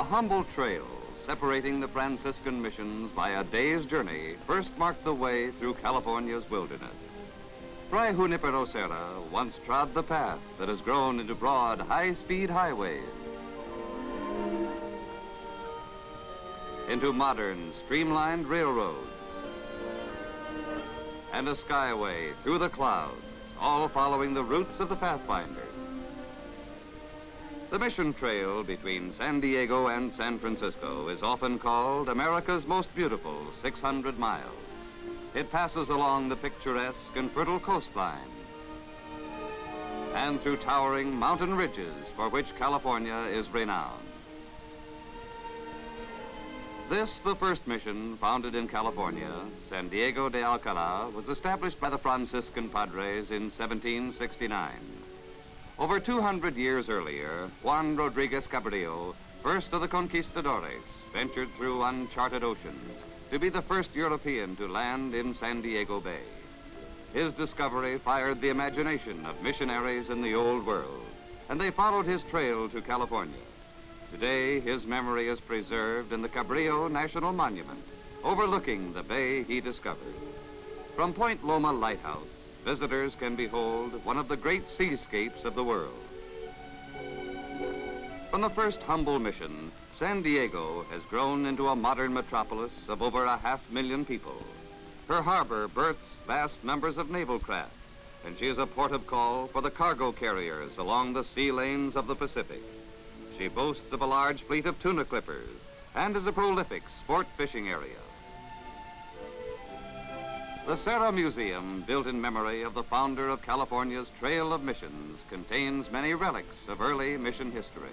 A humble trail separating the Franciscan missions by a day's journey first marked the way through California's wilderness. Father Junipero Serra once trod the path that has grown into broad, high-speed highways, into modern, streamlined railroads, and a skyway through the clouds, all following the routes of the pathfinders. The mission trail between San Diego and San Francisco is often called America's most beautiful 600 miles. It passes along the picturesque and fertile coastline and through towering mountain ridges for which California is renowned. This, the first mission founded in California, San Diego de Alcala, was established by the Franciscan Padres in 1769. Over 200 years earlier, Juan Rodriguez Cabrillo, first of the conquistadores, ventured through uncharted oceans to be the first European to land in San Diego Bay. His discovery fired the imagination of missionaries in the Old World, and they followed his trail to California. Today, his memory is preserved in the Cabrillo National Monument, overlooking the bay he discovered. From Point Loma Lighthouse, visitors can behold one of the great seascapes of the world. From the first humble mission, San Diego has grown into a modern metropolis of over 500,000 people. Her harbor berths vast numbers of naval craft, and she is a port of call for the cargo carriers along the sea lanes of the Pacific. She boasts of a large fleet of tuna clippers and is a prolific sport fishing area. The Serra Museum, built in memory of the founder of California's Trail of Missions, contains many relics of early mission history.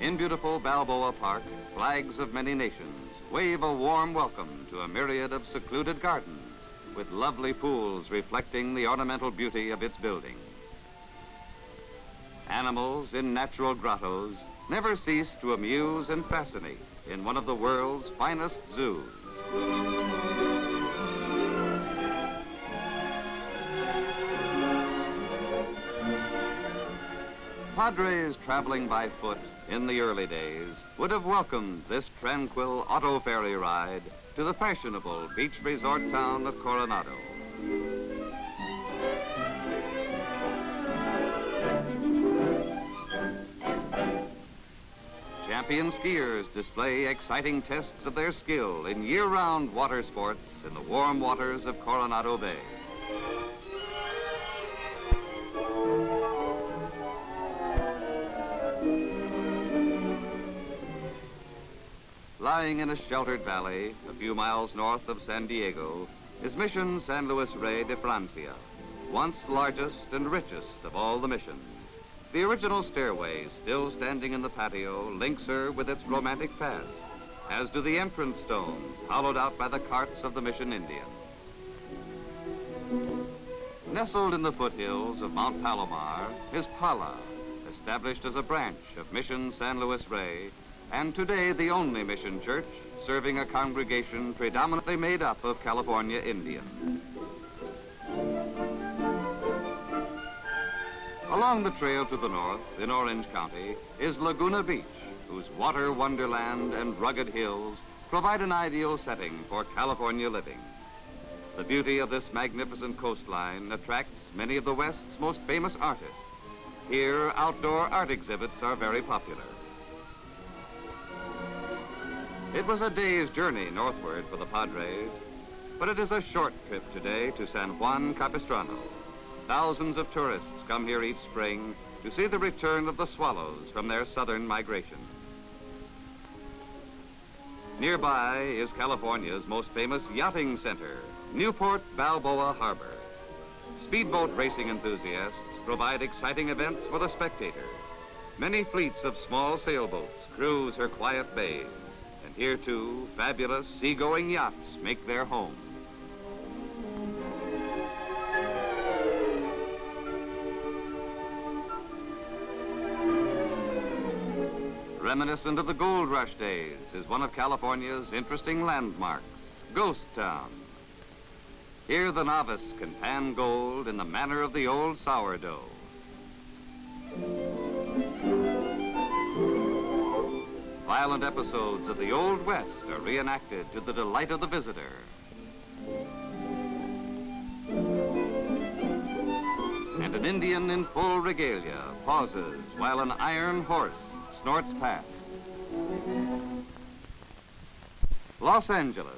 In beautiful Balboa Park, flags of many nations wave a warm welcome to a myriad of secluded gardens with lovely pools reflecting the ornamental beauty of its buildings. Animals in natural grottos never cease to amuse and fascinate in one of the world's finest zoos. Padres traveling by foot in the early days would have welcomed this tranquil auto ferry ride to the fashionable beach resort town of Coronado. Champion skiers display exciting tests of their skill in year-round water sports in the warm waters of Coronado Bay. Lying in a sheltered valley a few miles north of San Diego is Mission San Luis Rey de Francia, once largest and richest of all the missions. The original stairway, still standing in the patio, links her with its romantic past, as do the entrance stones hollowed out by the carts of the mission Indians. Nestled in the foothills of Mount Palomar is Pala, established as a branch of Mission San Luis Rey, and today the only mission church serving a congregation predominantly made up of California Indians. Along the trail to the north, in Orange County, is Laguna Beach, whose water wonderland and rugged hills provide an ideal setting for California living. The beauty of this magnificent coastline attracts many of the West's most famous artists. Here, outdoor art exhibits are very popular. It was a day's journey northward for the Padres, but it is a short trip today to San Juan Capistrano. Thousands of tourists come here each spring to see the return of the swallows from their southern migration. Nearby is California's most famous yachting center, Newport Balboa Harbor. Speedboat racing enthusiasts provide exciting events for the spectator. Many fleets of small sailboats cruise her quiet bays, and here too, fabulous seagoing yachts make their home. Reminiscent of the gold rush days is one of California's interesting landmarks, Ghost Town. Here the novice can pan gold in the manner of the old sourdough. violent episodes of the Old West are reenacted to the delight of the visitor. And an Indian in full regalia pauses while an iron horse snorts past. Los Angeles.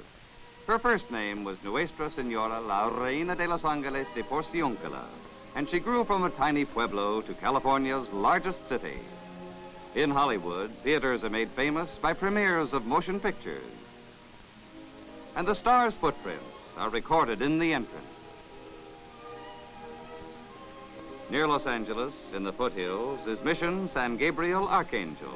Her first name was Nuestra Senora La Reina de los Angeles de Porciúncula, and she grew from a tiny pueblo to California's largest city. In Hollywood, theaters are made famous by premieres of motion pictures. And the star's footprints are recorded in the entrance. Near Los Angeles, in the foothills, is Mission San Gabriel Archangel.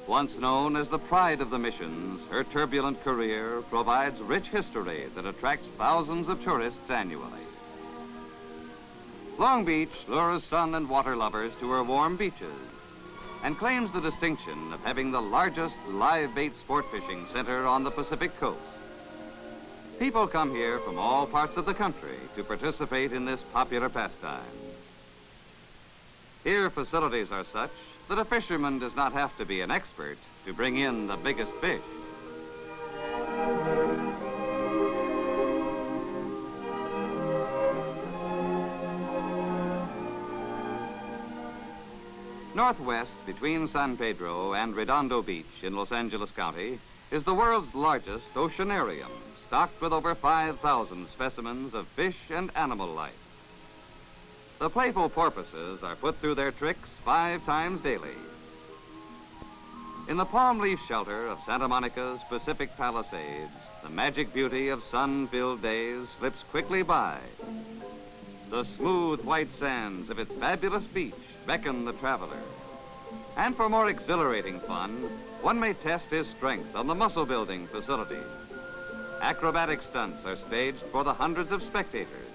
Once known as the pride of the missions, her turbulent career provides rich history that attracts thousands of tourists annually. Long Beach lures sun and water lovers to her warm beaches and claims the distinction of having the largest live bait sport fishing center on the Pacific coast. People come here from all parts of the country to participate in this popular pastime. Here, facilities are such that a fisherman does not have to be an expert to bring in the biggest fish. Northwest, between San Pedro and Redondo Beach in Los Angeles County, is the world's largest oceanarium, stocked with over 5,000 specimens of fish and animal life. The playful porpoises are put through their tricks 5 times daily. In the palm leaf shelter of Santa Monica's Pacific Palisades, the magic beauty of sun-filled days slips quickly by. The smooth white sands of its fabulous beach beckon the traveler. And for more exhilarating fun, one may test his strength on the muscle-building facilities. Acrobatic stunts are staged for the hundreds of spectators.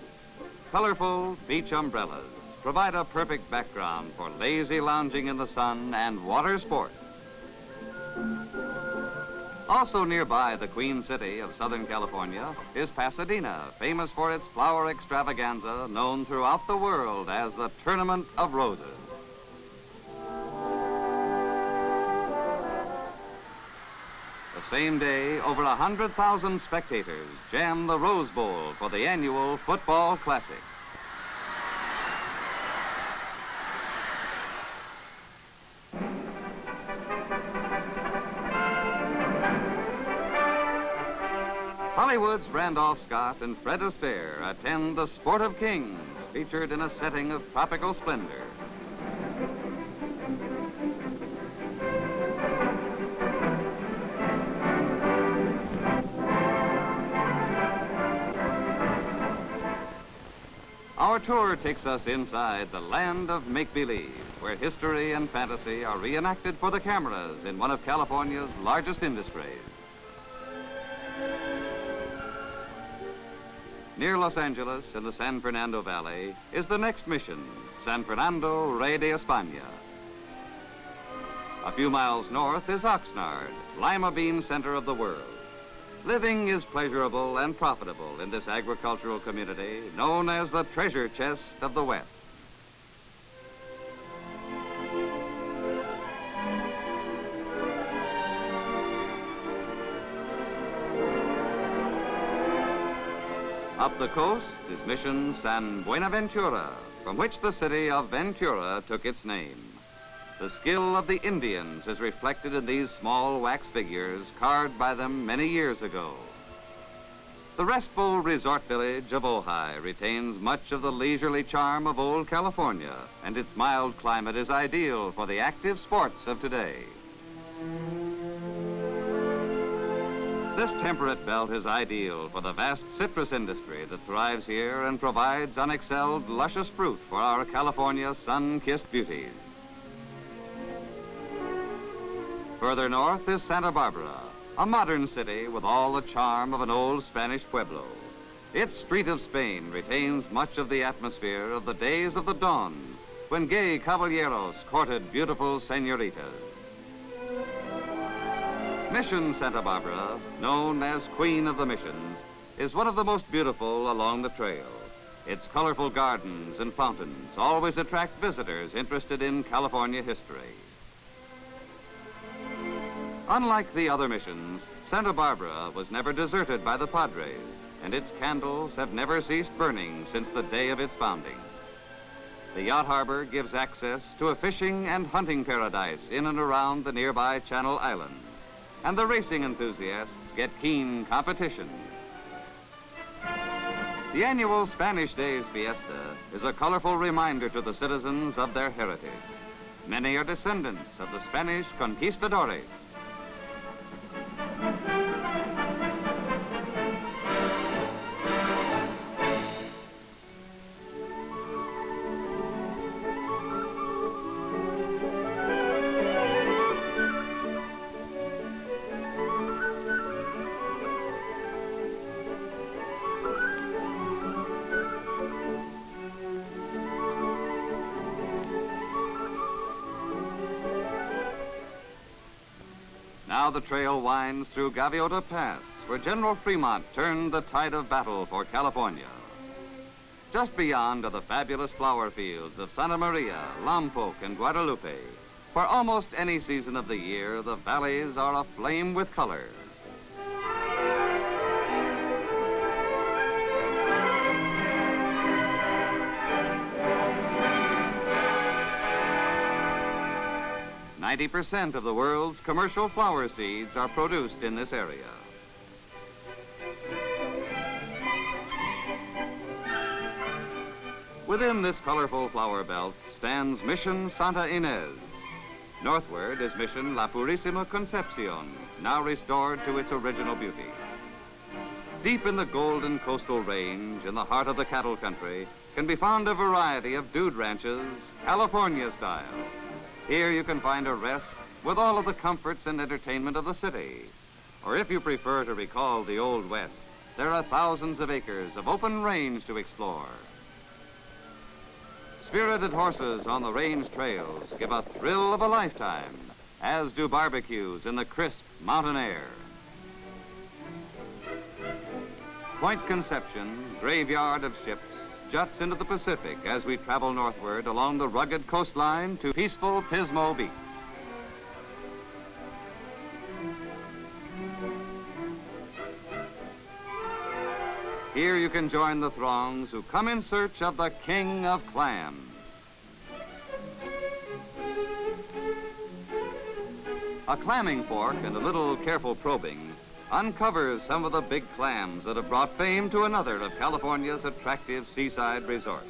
Colorful beach umbrellas provide a perfect background for lazy lounging in the sun and water sports. Also nearby the Queen City of Southern California is Pasadena, famous for its flower extravaganza known throughout the world as the Tournament of Roses. The same day, over 100,000 spectators jam the Rose Bowl for the annual Football Classic. Hollywood's Randolph Scott and Fred Astaire attend the Sport of Kings, featured in a setting of tropical splendor. Our tour takes us inside the land of make-believe, where history and fantasy are reenacted for the cameras in one of California's largest industries. Near Los Angeles, in the San Fernando Valley, is the next mission, San Fernando, Rey de España. A few miles north is Oxnard, lima bean center of the world. Living is pleasurable and profitable in this agricultural community known as the treasure chest of the West. Up the coast is Mission San Buenaventura, from which the city of Ventura took its name. The skill of the Indians is reflected in these small wax figures carved by them many years ago. The restful resort village of Ojai retains much of the leisurely charm of old California, and its mild climate is ideal for the active sports of today. This temperate belt is ideal for the vast citrus industry that thrives here and provides unexcelled, luscious fruit for our California sun-kissed beauties. Further north is Santa Barbara, a modern city with all the charm of an old Spanish pueblo. Its street of Spain retains much of the atmosphere of the days of the dawns, when gay caballeros courted beautiful senoritas. Mission Santa Barbara, known as Queen of the Missions, is one of the most beautiful along the trail. Its colorful gardens and fountains always attract visitors interested in California history. Unlike the other missions, Santa Barbara was never deserted by the Padres, and its candles have never ceased burning since the day of its founding. The yacht harbor gives access to a fishing and hunting paradise in and around the nearby Channel Islands, and the racing enthusiasts get keen competition. The annual Spanish Days Fiesta is a colorful reminder to the citizens of their heritage. Many are descendants of the Spanish conquistadores. Now the trail winds through Gaviota Pass, where General Fremont turned the tide of battle for California. Just beyond are the fabulous flower fields of Santa Maria, Lompoc, and Guadalupe. For almost any season of the year, the valleys are aflame with color. Ninety 90% of the world's commercial flower seeds are produced in this area. Within this colorful flower belt stands Mission Santa Ynez. Northward is Mission La Purísima Concepcion, now restored to its original beauty. Deep in the golden coastal range, in the heart of the cattle country, can be found a variety of dude ranches, California style. Here you can find a rest with all of the comforts and entertainment of the city. Or if you prefer to recall the Old West, there are thousands of acres of open range to explore. Spirited horses on the range trails give a thrill of a lifetime, as do barbecues in the crisp mountain air. Point Conception, graveyard of ships, juts into the Pacific as we travel northward along the rugged coastline to peaceful Pismo Beach. Here you can join the throngs who come in search of the king of clams. A clamming fork and a little careful probing uncovers some of the big clams that have brought fame to another of California's attractive seaside resorts.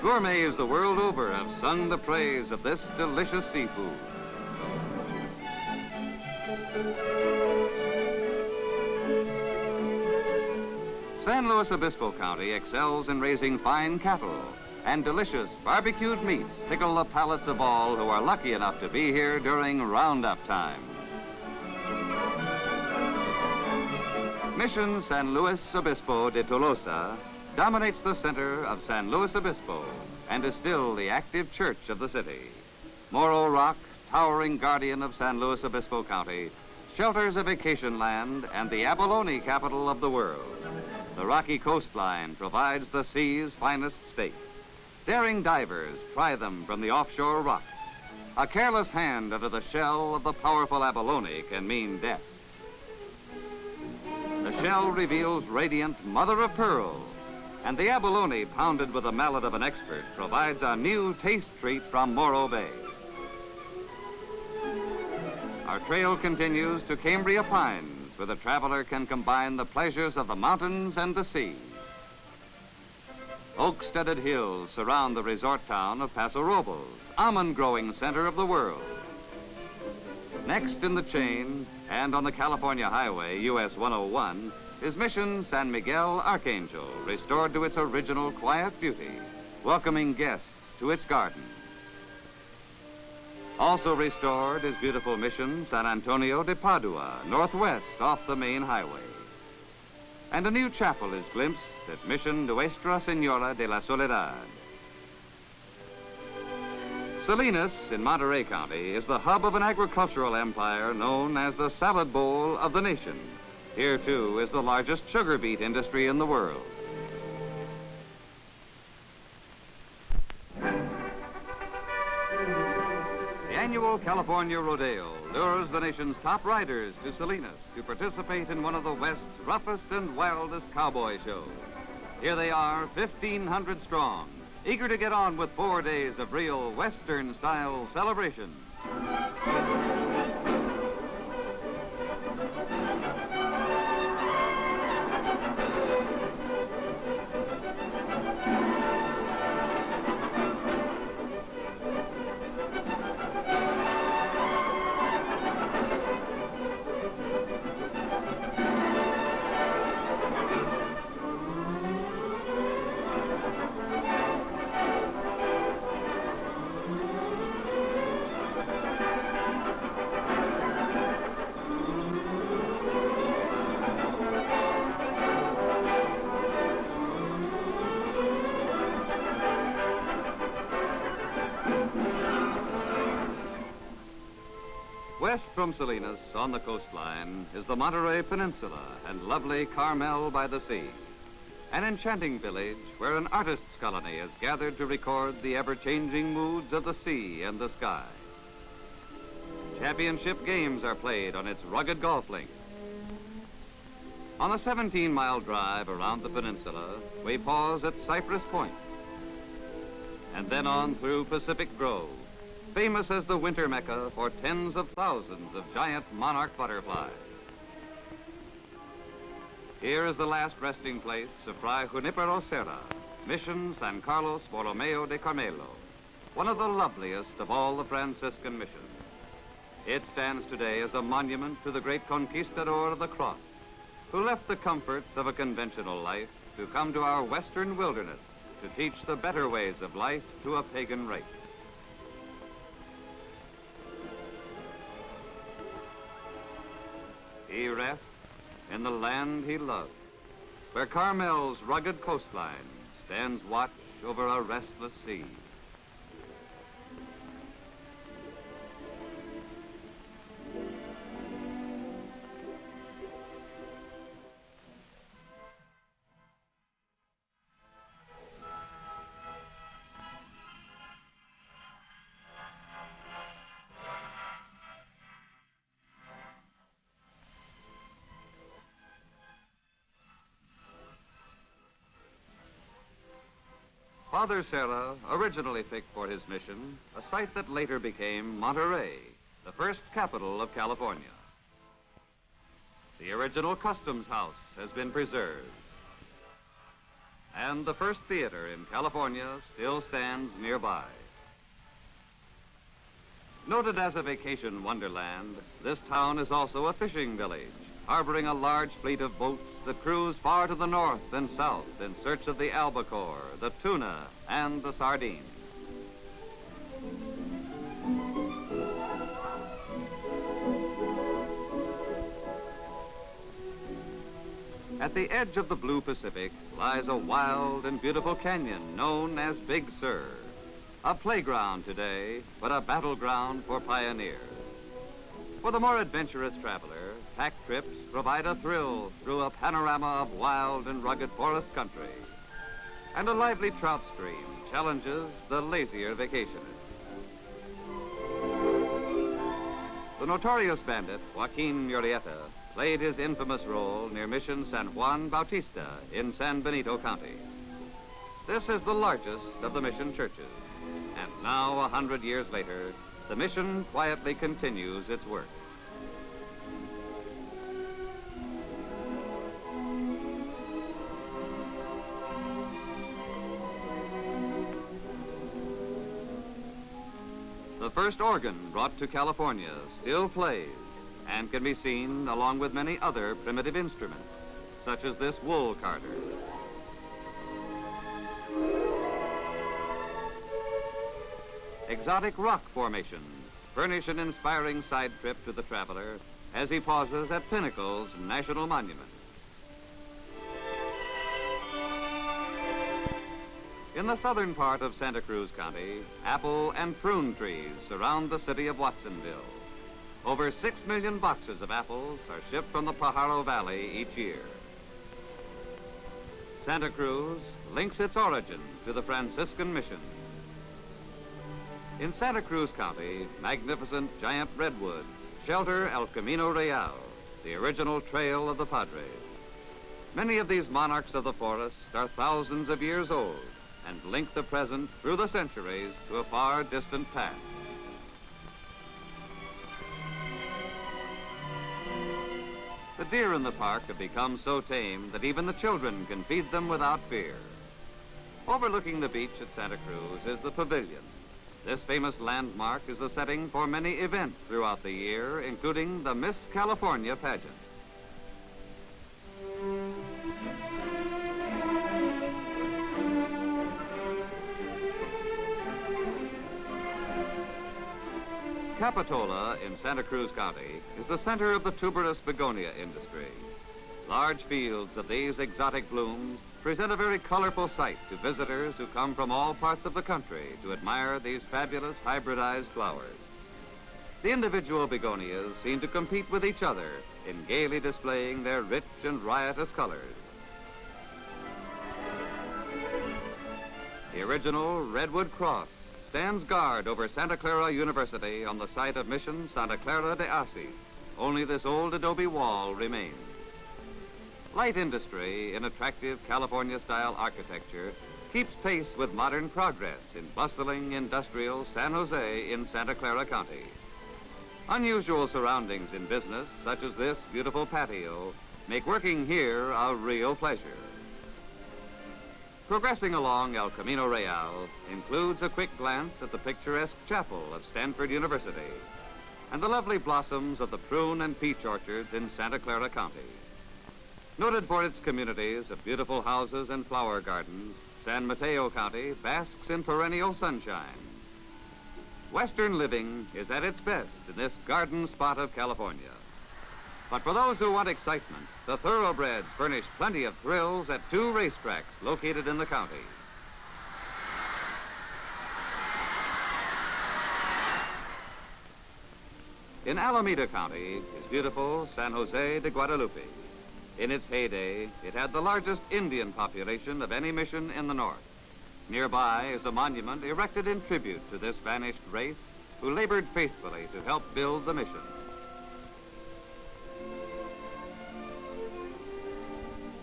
Gourmets the world over have sung the praise of this delicious seafood. San Luis Obispo County excels in raising fine cattle, and delicious barbecued meats tickle the palates of all who are lucky enough to be here during roundup time. Mission San Luis Obispo de Tolosa dominates the center of San Luis Obispo and is still the active church of the city. Morro Rock, towering guardian of San Luis Obispo County, shelters a vacation land and the abalone capital of the world. The rocky coastline provides the sea's finest steak. Daring divers pry them from the offshore rocks. A careless hand under the shell of the powerful abalone can mean death. The shell reveals radiant mother of pearl, and the abalone pounded with the mallet of an expert provides a new taste treat from Morro Bay. Our trail continues to Cambria Pines, where the traveler can combine the pleasures of the mountains and the sea. Oak-studded hills surround the resort town of Paso Robles, almond-growing center of the world. Next in the chain, and on the California Highway, US 101, is Mission San Miguel Archangel, restored to its original quiet beauty, welcoming guests to its garden. Also restored is beautiful Mission San Antonio de Padua, northwest off the main highway. And a new chapel is glimpsed at Mission Nuestra Senora de la Soledad. Salinas in Monterey County is the hub of an agricultural empire known as the salad bowl of the nation. Here, too, is the largest sugar beet industry in the world. The annual California Rodeo lures the nation's top riders to Salinas to participate in one of the West's roughest and wildest cowboy shows. Here they are, 1,500 strong, eager to get on with 4 days of real Western-style celebration. West from Salinas, on the coastline, is the Monterey Peninsula and lovely Carmel by the sea. An enchanting village where an artist's colony has gathered to record the ever-changing moods of the sea and the sky. Championship games are played on its rugged golf links. On a 17-mile drive around the peninsula, we pause at Cypress Point, and then on through Pacific Grove, famous as the winter mecca for tens of thousands of giant monarch butterflies. Here is the last resting place of Father Junipero Serra, Mission San Carlos Borromeo de Carmelo, one of the loveliest of all the Franciscan missions. It stands today as a monument to the great conquistador of the cross, who left the comforts of a conventional life to come to our western wilderness to teach the better ways of life to a pagan race. He rests in the land he loved, where Carmel's rugged coastline stands watch over a restless sea. Father Serra originally picked for his mission a site that later became Monterey, the first capital of California. The original customs house has been preserved, and the first theater in California still stands nearby. Noted as a vacation wonderland, this town is also a fishing village, harboring a large fleet of boats that cruise far to the north and south in search of the albacore, the tuna, and the sardine. At the edge of the blue Pacific lies a wild and beautiful canyon known as Big Sur, a playground today, but a battleground for pioneers. For the more adventurous traveler, pack trips provide a thrill through a panorama of wild and rugged forest country. And a lively trout stream challenges the lazier vacationist. The notorious bandit, Joaquin Murrieta, played his infamous role near Mission San Juan Bautista in San Benito County. This is the largest of the mission churches. And now, 100 years later, the mission quietly continues its work. The first organ brought to California still plays and can be seen along with many other primitive instruments, such as this wool carder. Exotic rock formations furnish an inspiring side trip to the traveler as he pauses at Pinnacle's National Monument. In the southern part of Santa Cruz County, apple and prune trees surround the city of Watsonville. Over 6 million boxes of apples are shipped from the Pajaro Valley each year. Santa Cruz links its origin to the Franciscan mission. In Santa Cruz County, magnificent giant redwoods shelter El Camino Real, the original trail of the Padres. Many of these monarchs of the forest are thousands of years old and link the present through the centuries to a far distant past. The deer in the park have become so tame that even the children can feed them without fear. Overlooking the beach at Santa Cruz is the pavilion. This famous landmark is the setting for many events throughout the year, including the Miss California pageant. Capitola in Santa Cruz County is the center of the tuberous begonia industry. Large fields of these exotic blooms present a very colorful sight to visitors who come from all parts of the country to admire these fabulous hybridized flowers. The individual begonias seem to compete with each other in gaily displaying their rich and riotous colors. The original redwood cross stands guard over Santa Clara University on the site of Mission Santa Clara de Asis. Only this old adobe wall remains. Light industry in attractive California-style architecture keeps pace with modern progress in bustling industrial San Jose in Santa Clara County. Unusual surroundings in business, such as this beautiful patio, make working here a real pleasure. Progressing along El Camino Real includes a quick glance at the picturesque chapel of Stanford University and the lovely blossoms of the prune and peach orchards in Santa Clara County. Noted for its communities of beautiful houses and flower gardens, San Mateo County basks in perennial sunshine. Western living is at its best in this garden spot of California. But for those who want excitement, the thoroughbreds furnish plenty of thrills at 2 racetracks located in the county. In Alameda County is beautiful San Jose de Guadalupe. In its heyday, it had the largest Indian population of any mission in the north. Nearby is a monument erected in tribute to this vanished race who labored faithfully to help build the mission.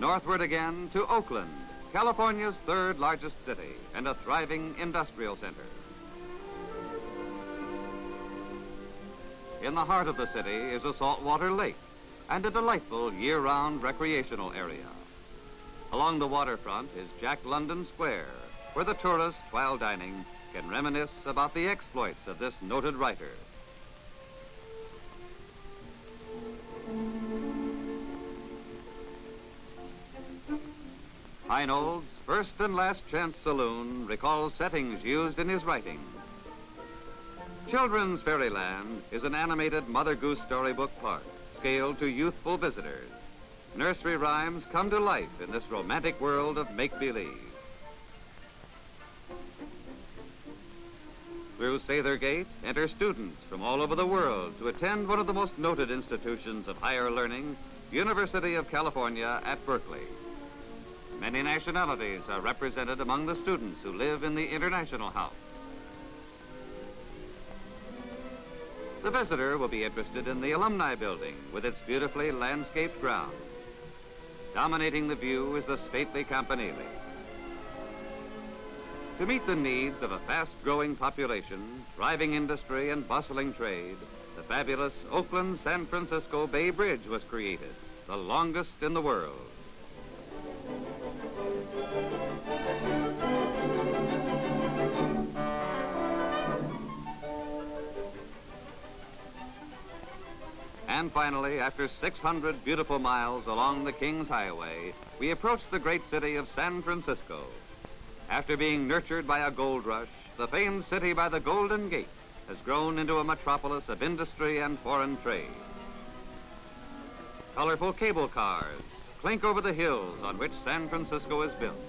Northward again to Oakland, California's 3rd largest city and a thriving industrial center. In the heart of the city is a saltwater lake and a delightful year-round recreational area. Along the waterfront is Jack London Square, where the tourist, while dining, can reminisce about the exploits of this noted writer. Heinold's First and Last Chance Saloon recalls settings used in his writing. Children's Fairyland is an animated Mother Goose storybook park, scaled to youthful visitors. Nursery rhymes come to life in this romantic world of make-believe. Through Sather Gate enter students from all over the world to attend one of the most noted institutions of higher learning, University of California at Berkeley. Many nationalities are represented among the students who live in the International House. The visitor will be interested in the Alumni Building with its beautifully landscaped grounds. Dominating the view is the stately Campanile. To meet the needs of a fast-growing population, thriving industry, and bustling trade, the fabulous Oakland-San Francisco Bay Bridge was created, the longest in the world. And finally, after 600 beautiful miles along the King's Highway, we approach the great city of San Francisco. After being nurtured by a gold rush, the famed city by the Golden Gate has grown into a metropolis of industry and foreign trade. Colorful cable cars clink over the hills on which San Francisco is built.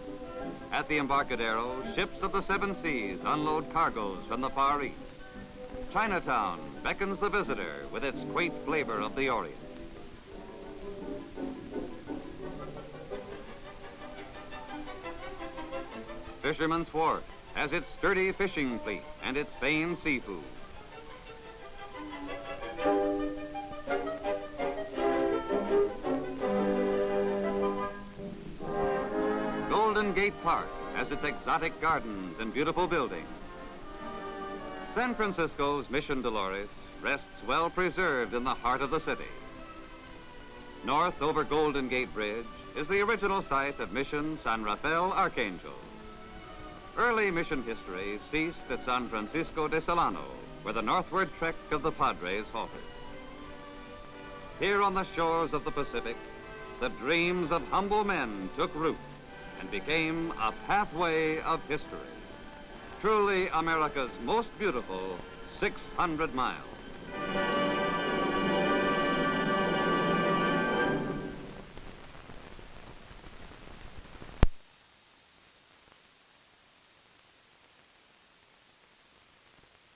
At the Embarcadero, ships of the seven seas unload cargoes from the Far East. Chinatown beckons the visitor with its quaint flavor of the Orient. Fisherman's Wharf has its sturdy fishing fleet and its famed seafood. Golden Gate Park has its exotic gardens and beautiful buildings. San Francisco's Mission Dolores rests well preserved in the heart of the city. North over Golden Gate Bridge is the original site of Mission San Rafael Archangel. Early mission history ceased at San Francisco de Solano, where the northward trek of the Padres halted. Here on the shores of the Pacific, the dreams of humble men took root and became a pathway of history. Truly America's most beautiful 600 miles.